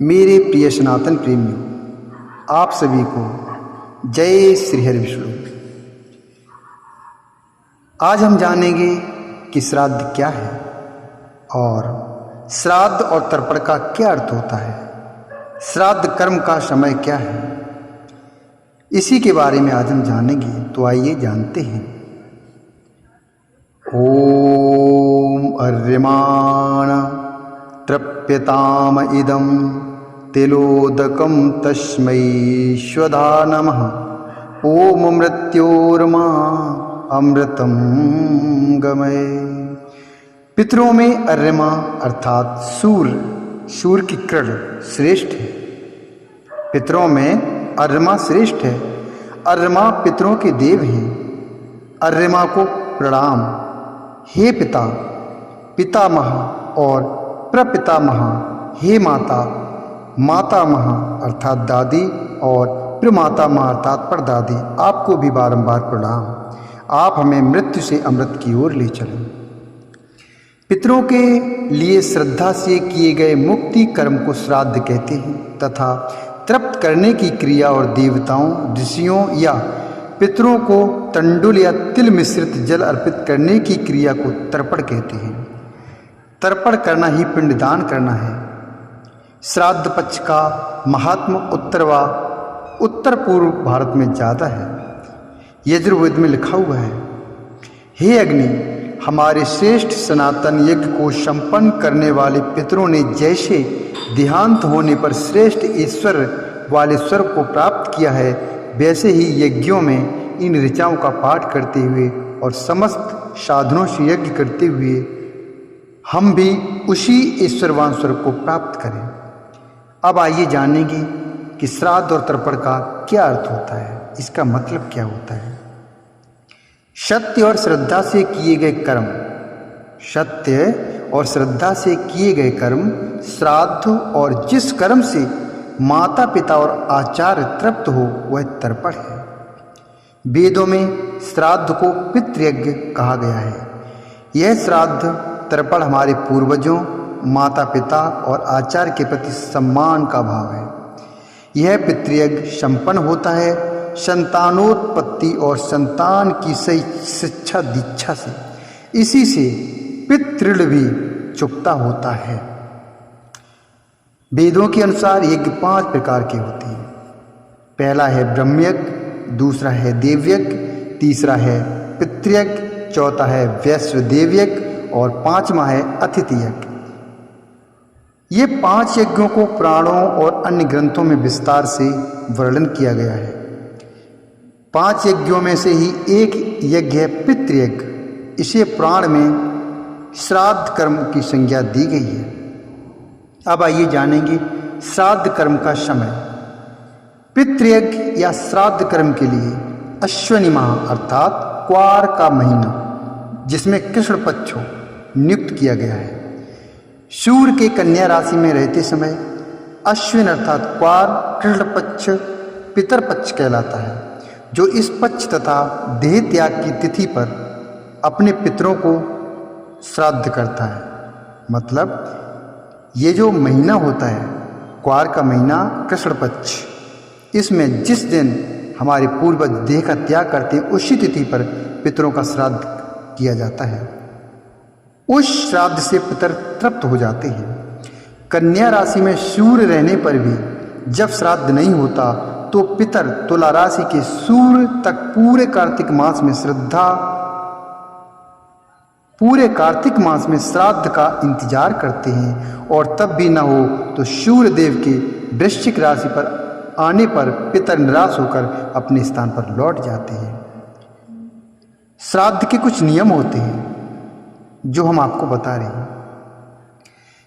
मेरे प्रिय सनातन प्रेमियों, आप सभी को जय श्री हरि विष्णु। आज हम जानेंगे कि श्राद्ध क्या है और श्राद्ध और तर्पण का क्या अर्थ होता है। श्राद्ध कर्म का समय क्या है, इसी के बारे में आज हम जानेंगे। तो आइए जानते हैं। ओम अर्यमाण तृप्यताम इदं तिलोदकं तस्मै स्वधा नमः। ओम मृत्योर्मा अमृतं गमय। पितरों में अर्यमा अर्थात सूर्य की किरण श्रेष्ठ है। पितरों में अर्यमा श्रेष्ठ है। अर्यमा पितरों के देव हैं। अर्यमा को प्रणाम। हे पिता, पितामह और प्रपितामह। हे माता, मातामह अर्थात दादी और प्रमातामह अर्थात परदादी, आपको भी बारंबार प्रणाम। आप हमें मृत्यु से अमृत की ओर ले चलें। पितरों के लिए श्रद्धा से किए गए मुक्ति कर्म को श्राद्ध कहते हैं तथा तृप्त करने की क्रिया और देवताओं, ऋषियों या पितरों को तंडुल या तिल मिश्रित जल अर्पित करने की क्रिया को तर्पण कहते हैं। तर्पण करना ही पिंडदान करना है। श्राद्ध पक्ष का महात्म उत्तर पूर्व भारत में ज़्यादा है। यजुर्वेद में लिखा हुआ है, हे अग्नि, हमारे श्रेष्ठ सनातन यज्ञ को संपन्न करने वाले पितरों ने जैसे देहांत होने पर श्रेष्ठ ईश्वर वाले स्वर्ग को प्राप्त किया है, वैसे ही यज्ञों में इन ऋचाओं का पाठ करते हुए और समस्त साधनों से यज्ञ करते हुए हम भी उसी ईश्वरवान स्वर्ग को प्राप्त करें। अब आइए जानेंगे कि श्राद्ध और तर्पण का क्या अर्थ होता है, इसका मतलब क्या होता है। सत्य और श्रद्धा से किए गए कर्म। सत्य और श्रद्धा से किए गए कर्म श्राद्ध, और जिस कर्म से माता पिता और आचार्य तृप्त हो वह तर्पण है। वेदों में श्राद्ध को पितृयज्ञ कहा गया है। यह श्राद्ध तर्पण हमारे पूर्वजों, माता पिता और आचार्य के प्रति सम्मान का भाव है। यह पितृयज्ञ संपन्न होता है संतानोत्पत्ति और संतान की सही शिक्षा दीक्षा से। इसी से पितृऋण भी चुकता होता है। वेदों के अनुसार यज्ञ 5 प्रकार के होते हैं। पहला है ब्रह्मयज्ञ, दूसरा है देवयज्ञ, तीसरा है पितृयज्ञ, चौथा है वैश्वदेव यज्ञ और 5वां है अतिथि यज्ञ। ये 5 यज्ञों को पुराणों और अन्य ग्रंथों में विस्तार से वर्णन किया गया है। 5 यज्ञों में से ही एक यज्ञ है पितृयज्ञ। इसे पुराण में श्राद्ध कर्म की संज्ञा दी गई है। अब आइए जानेंगे श्राद्ध कर्म का समय। पितृयज्ञ या श्राद्ध कर्म के लिए अश्विनी माह अर्थात क्वार का महीना, जिसमें कृष्ण पक्ष हो, नियुक्त किया गया है। सूर्य के कन्या राशि में रहते समय अश्विन अर्थात क्वार कृष्ण पक्ष पितर पक्ष कहलाता है, जो इस पक्ष तथा देह त्याग की तिथि पर अपने पितरों को श्राद्ध करता है। मतलब ये जो महीना होता है क्वार का महीना कृष्ण पक्ष, इसमें जिस दिन हमारे पूर्वज देह का त्याग करते हैं उसी तिथि पर पितरों का श्राद्ध किया जाता है। उस श्राद्ध से पितर तृप्त हो जाते हैं। कन्या राशि में सूर्य रहने पर भी जब श्राद्ध नहीं होता तो पितर तुला राशि के सूर्य तक पूरे कार्तिक मास में श्राद्ध का इंतजार करते हैं, और तब भी न हो तो सूर्य देव के वृश्चिक राशि पर आने पर पितर निराश होकर अपने स्थान पर लौट जाते हैं। श्राद्ध के कुछ नियम होते हैं जो हम आपको बता रहे हैं।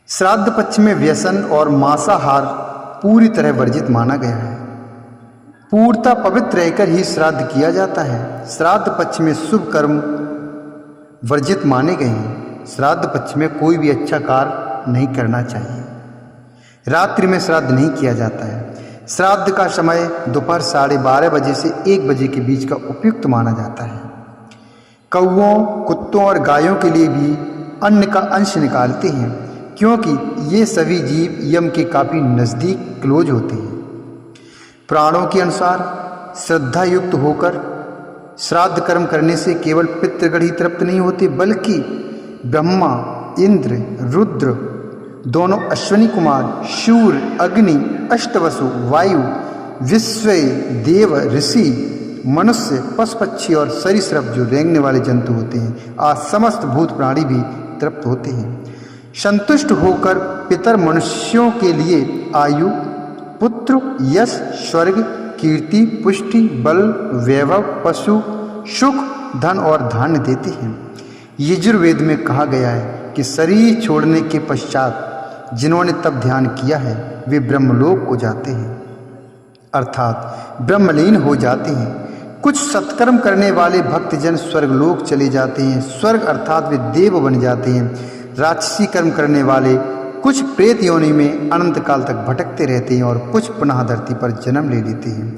श्राद्ध पक्ष में व्यसन और मांसाहार पूरी तरह वर्जित माना गया है। पूर्णतः पवित्र रहकर ही श्राद्ध किया जाता है। श्राद्ध पक्ष में शुभ कर्म वर्जित माने गए हैं। श्राद्ध पक्ष में कोई भी अच्छा कार्य नहीं करना चाहिए। रात्रि में श्राद्ध नहीं किया जाता है। श्राद्ध का समय दोपहर 12:30 बजे से 1 बजे के बीच का उपयुक्त माना जाता है। कौओं, कुत्तों और गायों के लिए भी अन्न का अंश निकालते हैं। क्योंकि ये सभी जीव यम के काफ़ी नज़दीक क्लोज होते हैं। पुराणों के अनुसार श्रद्धा युक्त होकर श्राद्ध कर्म करने से केवल पितृगण ही तृप्त नहीं होते, बल्कि ब्रह्मा, इंद्र, रुद्र, दोनों अश्विनी कुमार, शूर, अग्नि, अष्टवसु, वायु, विश्व, देव, ऋषि, मनुष्य, पशु पक्षी और सरीसृप जो रेंगने वाले जंतु होते हैं, आज समस्त भूत प्राणी भी तृप्त होते हैं। संतुष्ट होकर पितर मनुष्यों के लिए आयु, पुत्र, यश, स्वर्ग, कीर्ति, पुष्टि, बल, वैभव, पशु, सुख, धन और धान्य देते हैं। यजुर्वेद में कहा गया है कि शरीर छोड़ने के पश्चात जिन्होंने तब ध्यान किया है वे ब्रह्मलोक को जाते हैं, अर्थात ब्रह्मलीन हो जाते हैं। कुछ सत्कर्म करने वाले भक्तजन स्वर्गलोक चले जाते हैं, स्वर्ग अर्थात वे देव बन जाते हैं। राक्षसी कर्म करने वाले कुछ प्रेत योनि में अनंत काल तक भटकते रहते हैं और कुछ पुनः धरती पर जन्म ले लेते हैं।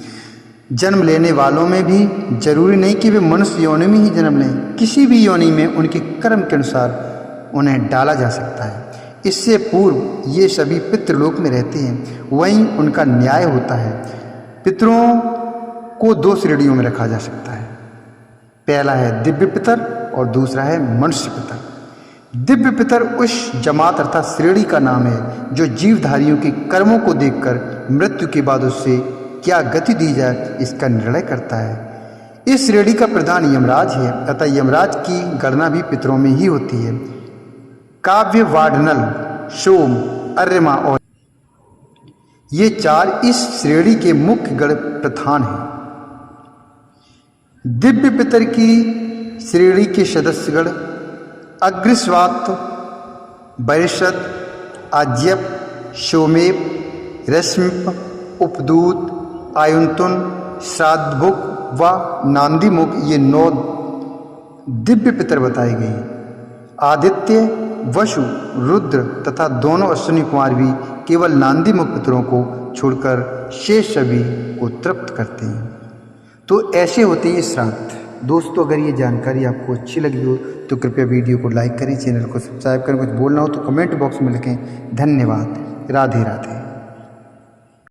जन्म लेने वालों में भी जरूरी नहीं कि वे मनुष्य योनि में ही जन्म लें, किसी भी योनि में उनके कर्म के अनुसार उन्हें डाला जा सकता है। इससे पूर्व ये सभी पितृलोक में रहते हैं, वहीं उनका न्याय होता है। पितरों को दो श्रेणियों में रखा जा सकता है, पहला है दिव्य पितर और दूसरा है मनुष्य पितर। दिव्य पितर उस जमात अर्थात श्रेणी का नाम है जो जीवधारियों के कर्मों को देखकर मृत्यु के बाद उससे क्या गति दी जाए इसका निर्णय करता है। इस श्रेणी का प्रधान यमराज है, अतः यमराज की गणना भी पितरों में ही होती है। काव्य, वाडनल, सोम, अर्यमा और ये चार इस श्रेणी के मुख्य गण प्रधान हैं। दिव्य पितर की श्रेणी के सदस्यगण अग्निस्वात, वैशत, आज्यप, सोमेप, रश्मिप, उपदूत, आयुन्तुन, श्राद्धभुक व नांदीमुख ये 9 दिव्य पितर बताए गए हैं। आदित्य, वसु, रुद्र तथा दोनों अश्विनी कुमार भी केवल नांदीमुख पितरों को छोड़कर शेष सभी को तृप्त करते हैं। तो ऐसे होते हैं श्राद्ध। दोस्तों, अगर ये जानकारी आपको अच्छी लगी हो तो कृपया वीडियो को लाइक करें, चैनल को सब्सक्राइब करें। कुछ बोलना हो तो कमेंट बॉक्स में लिखें। धन्यवाद। राधे राधे।